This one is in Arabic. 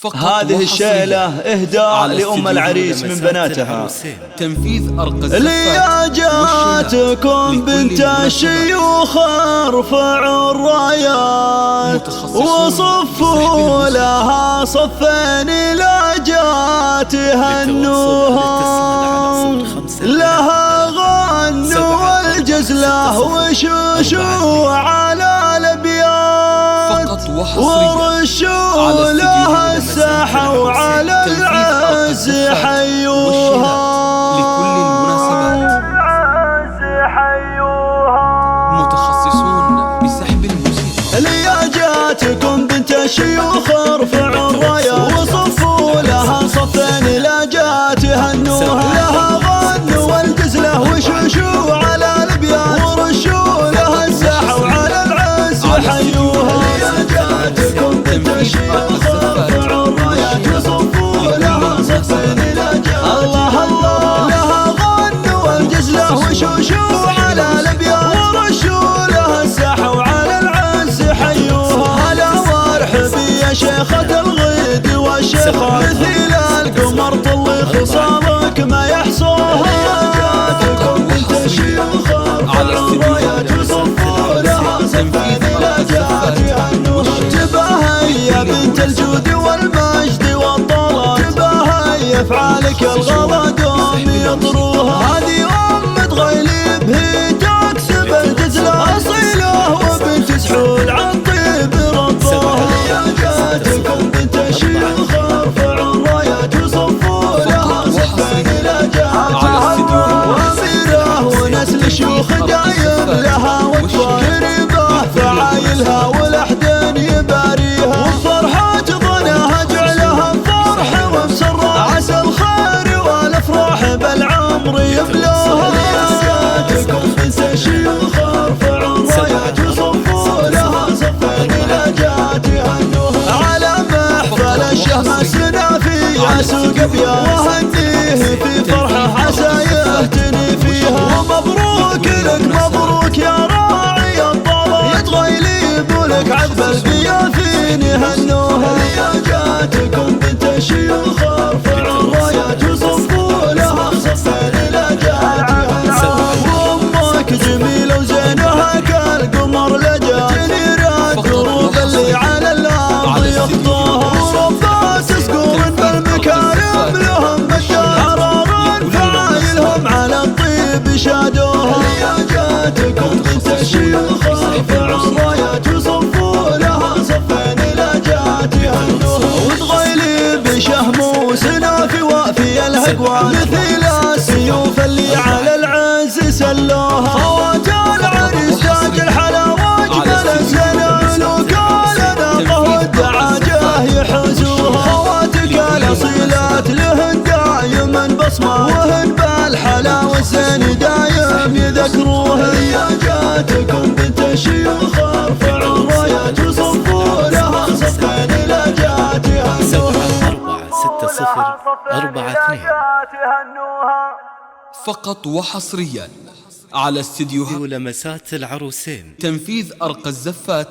هذه الشيلة إهداء لأم العريس من بناتها. تنفيذ أرقى الزفات. لياجاتكم بنت الشيوخ ارفعوا الرايات وصفوا لها صفين لاجات هنوها، لها غنوا والجزله وشوشوا على الابيات ورشوا لها الساحه وعلى العز حيوها. لكل المناسبات متخصصون بسحب الموسيقى. لياجاتكم بنت الشيوخ ارفعوا الرايات وصفوا لها صفين لاجات هنوها، لها غنوا والجزله وشوشوا على الابيات ورشوا لها الساحه وعلى العز حيوها. لياجاتكم بنت الشيوخ ارفعوا الرايات وصفوا لها صفين لاجات الله الله، لها غنوا والجزله وشوشوا على الابيات ورشوا لها الساحه وعلى العز حيوها. هلا وارحبي يا شيخة الغيد والشيخة مثيل القمر طلي خصالك ما يحصوها. لياجاتكم بنت الشيوخ ارفعوا الرايات وصفوا لها صفين لاجات هنوها. تباهي يا بنت الجود والمجد والطلب، تباهي افعالك الغلا دوم يطروها. هذه أم تغيلب هي تكسب الجزلة أصيلة وبنت سحول عن طيب ربها. لياجاتكم بنت الشيوخ ارفعوا الرايات وصفوا لها صفين لاجات وأميرة ونسل شيوخ دايم لها وقفة قريبة فعايلها والأحدن يباريها. وفرحة ظنها جعلها فرحة ومسرة عسى الخير والأفراح بالعمر يبلوها. لياجاتكم بنت الشيوخ ارفعوا الرايات وصفوا لها صفين لاجات هنوها. على محفل الشهم السنافي يا سوق ابيات وهنيه في فرحه عسى يهتني فيها. ومبروك لك مبروك يا راعي الطلب، يتغيلب لك عذب البياثين هنوها. لياجاتكم بنت الشيوخ ارفعوا الرايات وصفوا لها صفين لاجات هنوها. وامك جميله وزينها كالقمر لجات تنير الدروب اللي على الارض يخطوها. وربات سقور بالمكارم لهم بالدار حرار فعايلهم على الطيب شادوها. لياجاتكم بنت الشيوخ ارفعوا الرايات وصفوا لها صفين لاجات هنوها. وتغيلي بشهم وسنافي وافي الهقوان مثيل السيوف اللي على العز سلوها. خوات العريس تاج الحلاوه اجمل الزين وكال ناقه والدعاجه يحوزوها. خواتك الاصيلات لهن دايما بصمه وهن بالحلاوه الزين دايم يذكروها. لياجاتكم بنت الشيوخ ارفعوا الرايات وصفوا لها صفين لاجات هنوها. 46042 فقط وحصريا على استديو لمسات العروسين. تنفيذ أرقى الزفات.